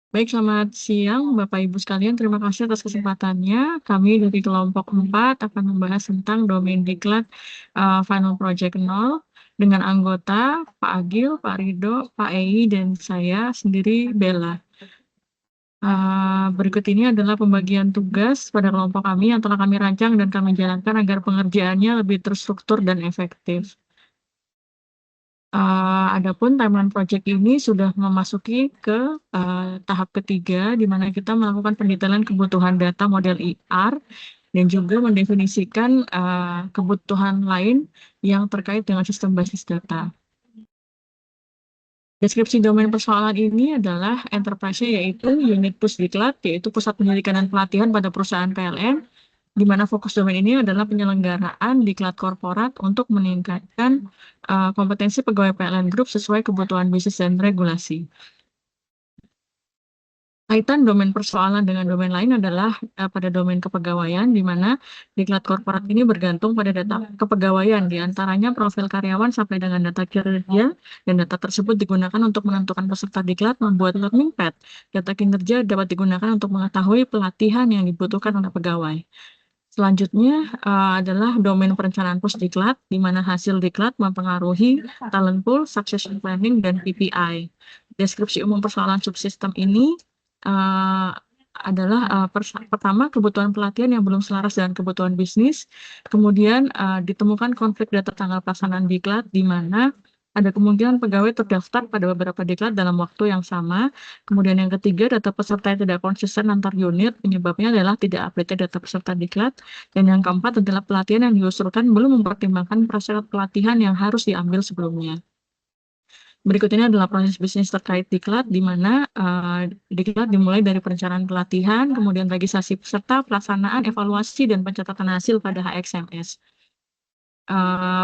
Baik, selamat siang Bapak Ibu sekalian. Terima kasih atas kesempatannya. Kami dari kelompok 4 akan membahas tentang domain diklat Final Project 0 dengan anggota Pak Agil, Pak Rido, Pak Ei, dan saya sendiri Bella. Berikut ini adalah pembagian tugas pada kelompok kami yang telah kami rancang dan kami jalankan agar pengerjaannya lebih terstruktur dan efektif. Adapun timeline project ini sudah memasuki ke tahap ketiga, di mana kita melakukan pendetailan kebutuhan data model IR dan juga mendefinisikan kebutuhan lain yang terkait dengan sistem basis data. Deskripsi domain persoalan ini adalah enterprise-nya yaitu unit pusdiklat, yaitu pusat pendidikan dan pelatihan pada perusahaan PLN, di mana fokus domain ini adalah penyelenggaraan diklat korporat untuk meningkatkan kompetensi pegawai PLN Group sesuai kebutuhan bisnis dan regulasi. Kaitan domain persoalan dengan domain lain adalah pada domain kepegawaian, di mana diklat korporat ini bergantung pada data kepegawaian, di antaranya profil karyawan sampai dengan data kinerja, dan data tersebut digunakan untuk menentukan peserta diklat, membuat learning pad. Data kinerja dapat digunakan untuk mengetahui pelatihan yang dibutuhkan oleh pegawai. Selanjutnya adalah domain perencanaan pusdiklat, di mana hasil diklat mempengaruhi talent pool, succession planning, dan KPI. Deskripsi umum persoalan subsistem ini adalah pertama kebutuhan pelatihan yang belum selaras dengan kebutuhan bisnis, kemudian ditemukan konflik data tanggal pelaksanaan diklat di mana ada kemungkinan pegawai terdaftar pada beberapa diklat dalam waktu yang sama. Kemudian yang ketiga, data peserta yang tidak konsisten antar unit, penyebabnya adalah tidak update data peserta diklat. Dan yang keempat adalah pelatihan yang diusulkan belum mempertimbangkan prasyarat pelatihan yang harus diambil sebelumnya. Berikut ini adalah proses bisnis terkait diklat, di mana diklat dimulai dari perencanaan pelatihan, kemudian registrasi peserta, pelaksanaan, evaluasi, dan pencatatan hasil pada HXMS.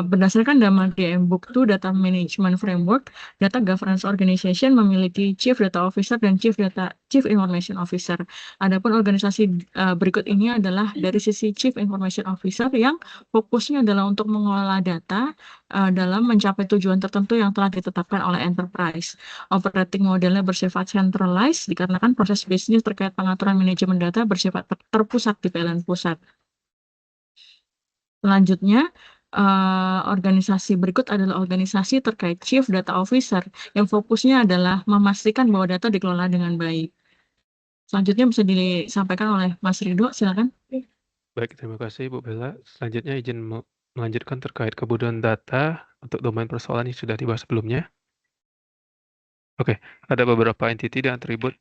Berdasarkan DM Book 2 Data Management Framework, Data Governance Organization memiliki Chief Data Officer dan Chief Information Officer. Adapun organisasi berikut ini adalah dari sisi Chief Information Officer yang fokusnya adalah untuk mengelola data dalam mencapai tujuan tertentu yang telah ditetapkan oleh enterprise. Operating modelnya bersifat centralized dikarenakan proses bisnis terkait pengaturan manajemen data bersifat terpusat di PLN pusat. Selanjutnya, organisasi berikut adalah organisasi terkait Chief Data Officer yang fokusnya adalah memastikan bahwa data dikelola dengan baik. Selanjutnya bisa disampaikan oleh Mas Ridho, silakan. Baik, terima kasih Bu Bella. Selanjutnya izin melanjutkan terkait kebutuhan data untuk domain persoalan yang sudah dibahas sebelumnya. Oke, ada beberapa entity dan atribut.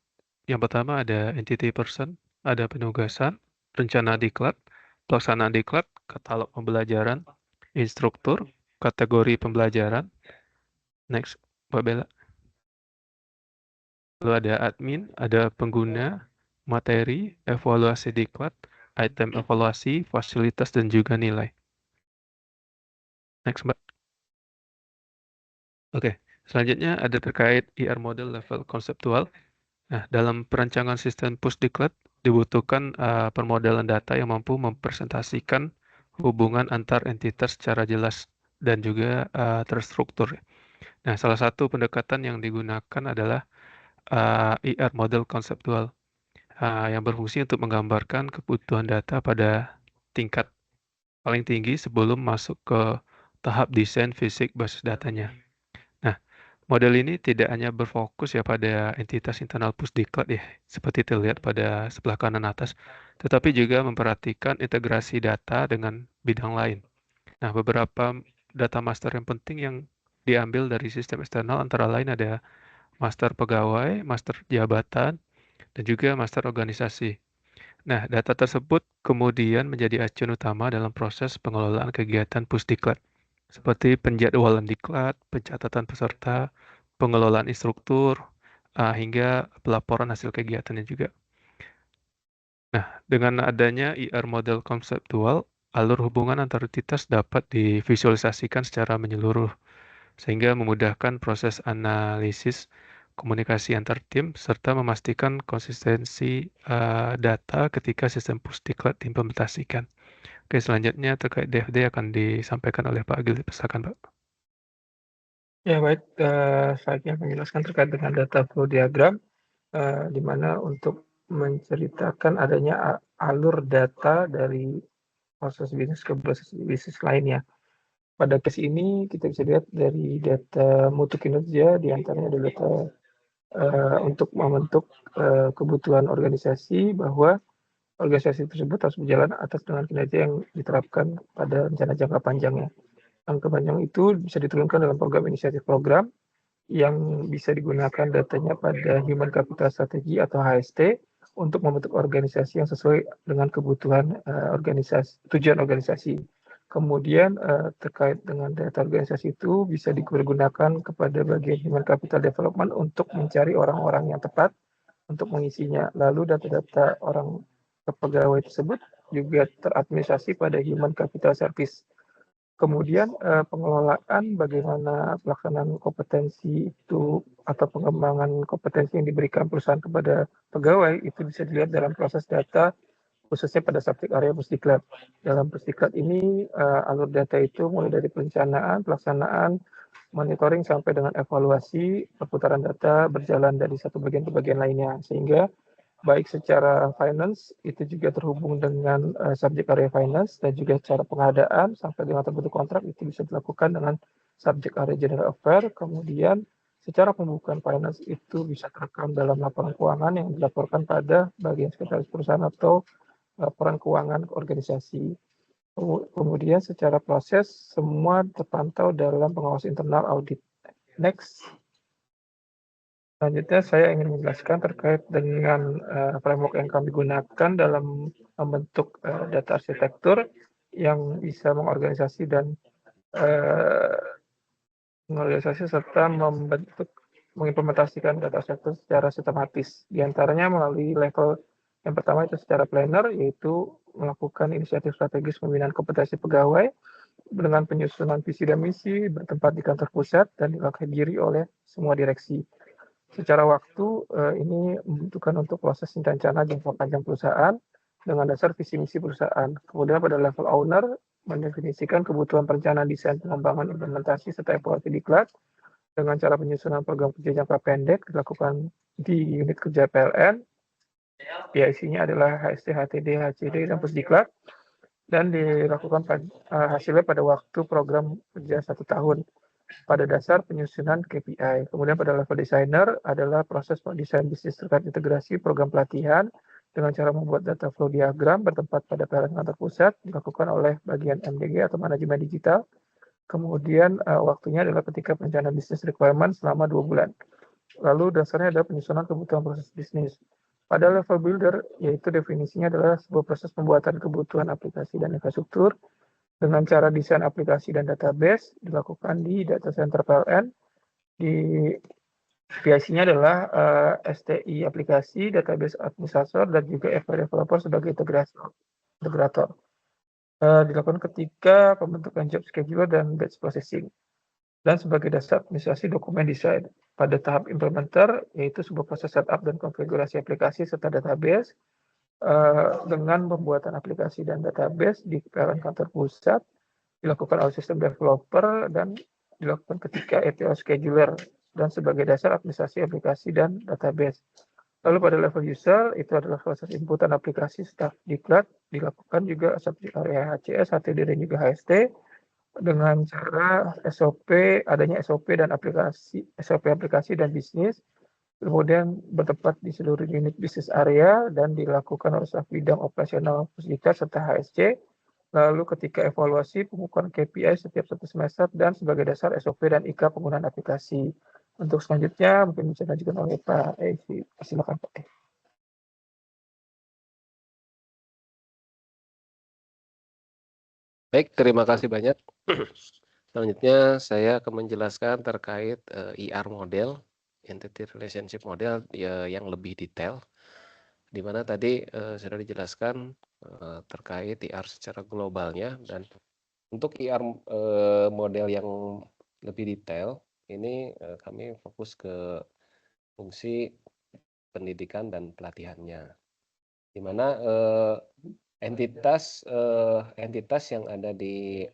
Yang pertama ada entity person, ada penugasan, rencana diklat, pelaksanaan diklat, katalog pembelajaran, instruktur, kategori pembelajaran. Next, Mbak Bella. Lalu ada admin, ada pengguna, materi, evaluasi diklat, item evaluasi, fasilitas, dan juga nilai. Next, Mbak. Oke, selanjutnya ada terkait IR model level konseptual. Nah, dalam perancangan sistem pusdiklat dibutuhkan permodalan data yang mampu mempresentasikan hubungan antar entitas secara jelas dan juga terstruktur. Nah, salah satu pendekatan yang digunakan adalah IR model konseptual yang berfungsi untuk menggambarkan kebutuhan data pada tingkat paling tinggi sebelum masuk ke tahap desain fisik basis datanya. Nah, model ini tidak hanya berfokus ya pada entitas internal pusdiklat ya, seperti terlihat pada sebelah kanan atas, tetapi juga memperhatikan integrasi data dengan bidang lain. Nah, beberapa data master yang penting yang diambil dari sistem eksternal antara lain ada master pegawai, master jabatan, dan juga master organisasi. Nah, data tersebut kemudian menjadi acuan utama dalam proses pengelolaan kegiatan pusdiklat, seperti penjadwalan diklat, pencatatan peserta, pengelolaan instruktur, hingga pelaporan hasil kegiatannya juga. Nah, dengan adanya IR model konseptual, alur hubungan antar entitas dapat divisualisasikan secara menyeluruh, sehingga memudahkan proses analisis komunikasi antar tim, serta memastikan konsistensi data ketika sistem pusdiklat diimplementasikan. Oke, selanjutnya terkait DFD akan disampaikan oleh Pak Agil. Silakan, Pak. Ya baik, saya akan menjelaskan terkait dengan data flow diagram. di mana untuk menceritakan adanya alur data dari proses bisnis ke proses bisnis lainnya. Pada case ini kita bisa lihat dari data mutu kinerja, di antaranya ada data untuk membentuk kebutuhan organisasi, bahwa organisasi tersebut harus berjalan atas dengan kinerja yang diterapkan pada rencana jangka panjangnya. Jangka panjang itu bisa diturunkan dalam program inisiatif program yang bisa digunakan datanya pada Human Capital Strategy atau HST untuk membentuk organisasi yang sesuai dengan kebutuhan tujuan organisasi. Kemudian terkait dengan data organisasi itu bisa digunakan kepada bagian Human Capital Development untuk mencari orang-orang yang tepat untuk mengisinya. Lalu data-data orang pegawai tersebut juga teradministrasi pada Human Capital Service. Kemudian pengelolaan bagaimana pelaksanaan kompetensi itu atau pengembangan kompetensi yang diberikan perusahaan kepada pegawai itu bisa dilihat dalam proses data, khususnya pada subjek area Pusdiklat. Dalam Pusdiklat ini alur data itu mulai dari perencanaan, pelaksanaan, monitoring sampai dengan evaluasi, perputaran data berjalan dari satu bagian ke bagian lainnya, sehingga baik secara finance itu juga terhubung dengan subjek area finance, dan juga secara pengadaan sampai dengan terbentuk kontrak itu bisa dilakukan dengan subjek area general affair. Kemudian secara pembukuan finance itu bisa terekam dalam laporan keuangan yang dilaporkan pada bagian sekretaris perusahaan atau laporan keuangan organisasi. Kemudian secara proses semua terpantau dalam pengawas internal audit. Next. Selanjutnya saya ingin menjelaskan terkait dengan framework yang kami gunakan dalam membentuk data arsitektur yang bisa mengorganisasi dan serta mengimplementasikan data arsitektur secara sistematis. Di antaranya melalui level yang pertama itu secara planner, yaitu melakukan inisiatif strategis pembinaan kompetensi pegawai dengan penyusunan visi dan misi bertempat di kantor pusat dan dihadiri oleh semua direksi. Secara waktu ini membutuhkan untuk proses rencana jangka panjang perusahaan dengan dasar visi misi perusahaan. Kemudian pada level owner mendefinisikan kebutuhan perencanaan desain pengembangan implementasi serta evaluasi diklat dengan cara penyusunan program kerja jangka pendek dilakukan di unit kerja PLN. PIC-nya adalah HST, HTD, HCD, dan Pusdiklat, dan dilakukan hasilnya pada waktu program kerja 1 tahun pada dasar penyusunan KPI. Kemudian pada level designer adalah proses desain bisnis terkait integrasi program pelatihan dengan cara membuat data flow diagram bertempat pada PLN kantor pusat dilakukan oleh bagian MDG atau manajemen digital. Kemudian waktunya adalah ketika perencanaan bisnis requirement selama 2 bulan. Lalu dasarnya adalah penyusunan kebutuhan proses bisnis. Pada level builder, yaitu definisinya adalah sebuah proses pembuatan kebutuhan aplikasi dan infrastruktur dengan cara desain aplikasi dan database dilakukan di data center PLN. Di PIC-nya adalah STI aplikasi, database administrator, dan juga FI developer sebagai integrator. Dilakukan ketika pembentukan job schedule dan batch processing. Dan sebagai dasar administrasi dokumen desain. Pada tahap implementer, yaitu sebuah proses setup dan konfigurasi aplikasi serta database, dengan pembuatan aplikasi dan database di PLN kantor pusat, dilakukan oleh sistem developer dan dilakukan ketika ETL scheduler, dan sebagai dasar administrasi aplikasi dan database. Lalu pada level user, itu adalah proses inputan aplikasi staff diklat, dilakukan juga subjek area HCS, HTD, dan juga HST, dengan cara adanya SOP dan aplikasi dan bisnis, kemudian bertempat di seluruh unit bisnis area dan dilakukan oleh staf bidang operasional Pusdiklat serta HSC. Lalu ketika evaluasi pengukuran KPI setiap 1 semester dan sebagai dasar SOP dan IK penggunaan aplikasi. Untuk selanjutnya mungkin bisa dilanjutkan oleh Pak Eki. Silakan Pak Eki. Baik, terima kasih banyak. Selanjutnya saya akan menjelaskan terkait ER model, Entity Relationship Model yang lebih detail, di mana tadi sudah dijelaskan terkait ER secara globalnya, dan untuk ER model yang lebih detail ini kami fokus ke fungsi pendidikan dan pelatihannya, di mana entitas yang ada di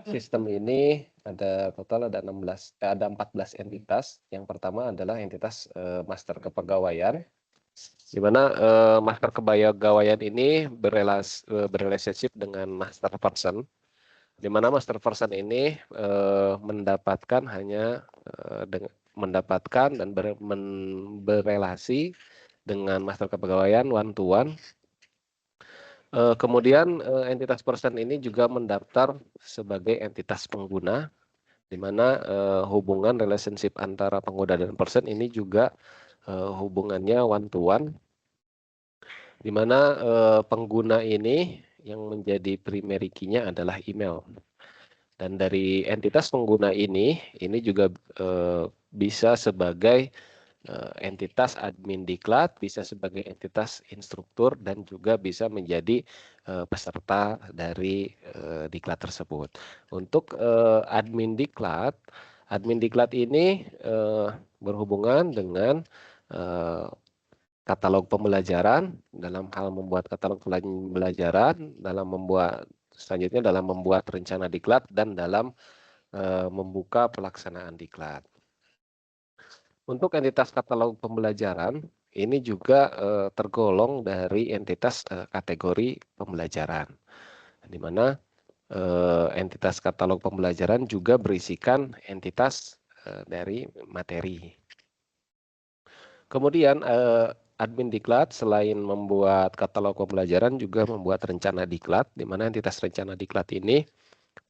sistem ini ada total ada 14 entitas. Yang pertama adalah entitas master kepegawaian, di mana master kepegawaian ini berrelationship dengan master person, di mana master person ini mendapatkan dan berrelasi dengan master kepegawaian one to one. Kemudian entitas person ini juga mendaftar sebagai entitas pengguna, di mana hubungan relationship antara pengguna dan person ini juga hubungannya one to one, di mana pengguna ini yang menjadi primary key-nya adalah email. Dan dari entitas pengguna ini juga bisa sebagai entitas admin diklat, bisa sebagai entitas instruktur, dan juga bisa menjadi peserta dari diklat tersebut. Untuk admin diklat ini berhubungan dengan katalog pembelajaran, dalam hal membuat katalog pembelajaran, selanjutnya dalam membuat rencana diklat, dan dalam membuka pelaksanaan diklat. Untuk entitas katalog pembelajaran, ini juga tergolong dari entitas kategori pembelajaran, di mana entitas katalog pembelajaran juga berisikan entitas dari materi. Kemudian admin diklat selain membuat katalog pembelajaran juga membuat rencana diklat, di mana entitas rencana diklat ini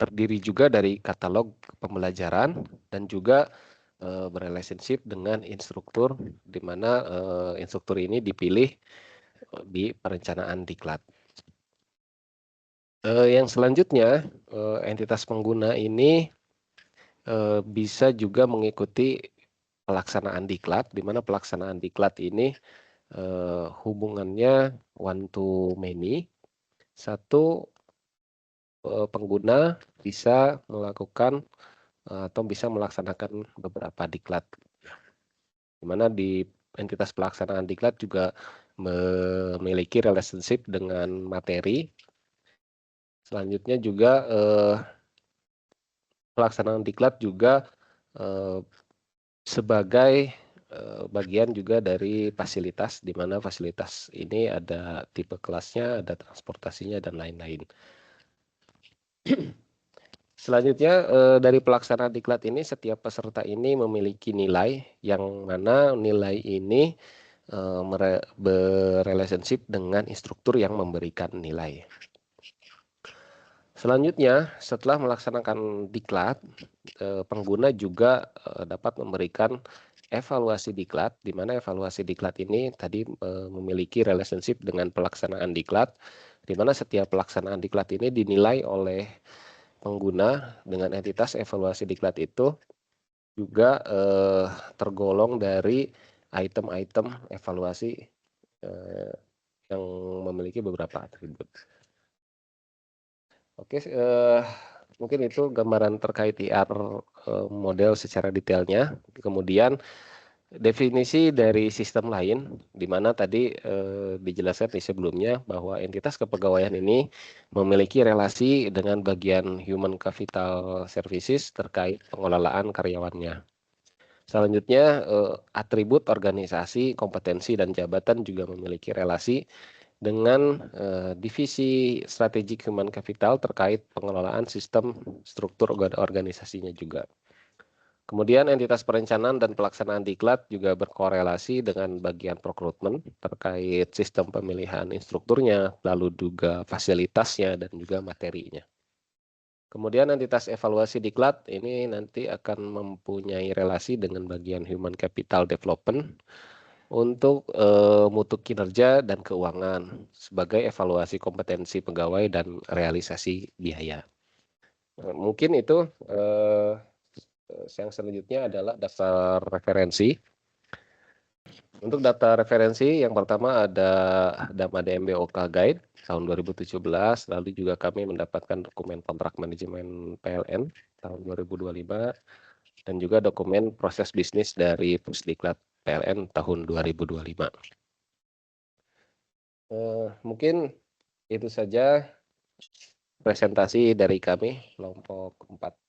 terdiri juga dari katalog pembelajaran dan juga berrelationship dengan instruktur, di mana instruktur ini dipilih di perencanaan diklat. Yang selanjutnya, entitas pengguna ini bisa juga mengikuti pelaksanaan diklat, di mana pelaksanaan diklat ini hubungannya one to many. Satu pengguna bisa melakukan atau bisa melaksanakan beberapa diklat, di mana di entitas pelaksanaan diklat juga memiliki relationship dengan materi. Selanjutnya juga pelaksanaan diklat juga sebagai bagian juga dari fasilitas, di mana fasilitas ini ada tipe kelasnya, ada transportasinya, dan lain-lain. Selanjutnya dari pelaksanaan diklat ini, setiap peserta ini memiliki nilai, yang mana nilai ini berrelationship dengan instruktur yang memberikan nilai. Selanjutnya, setelah melaksanakan diklat, pengguna juga dapat memberikan evaluasi diklat, di mana evaluasi diklat ini tadi memiliki relationship dengan pelaksanaan diklat, di mana setiap pelaksanaan diklat ini dinilai oleh pengguna dengan entitas evaluasi diklat itu juga tergolong dari item-item evaluasi yang memiliki beberapa atribut. Oke, mungkin itu gambaran terkait IR model secara detailnya. Kemudian definisi dari sistem lain, di mana tadi dijelaskan di sebelumnya bahwa entitas kepegawaian ini memiliki relasi dengan bagian human capital services terkait pengelolaan karyawannya. Selanjutnya, atribut organisasi, kompetensi, dan jabatan juga memiliki relasi dengan divisi strategic human capital terkait pengelolaan sistem struktur organisasinya juga. Kemudian entitas perencanaan dan pelaksanaan diklat juga berkorelasi dengan bagian rekrutmen terkait sistem pemilihan instrukturnya, lalu juga fasilitasnya, dan juga materinya. Kemudian entitas evaluasi diklat ini nanti akan mempunyai relasi dengan bagian human capital development untuk mutu kinerja dan keuangan sebagai evaluasi kompetensi pegawai dan realisasi biaya. Mungkin itu yang selanjutnya adalah daftar referensi. Untuk daftar referensi yang pertama ada DAMA DMBOK Guide tahun 2017, lalu juga kami mendapatkan dokumen kontrak manajemen PLN tahun 2025, dan juga dokumen proses bisnis dari Pusdiklat PLN tahun 2025. Mungkin itu saja presentasi dari kami kelompok 4.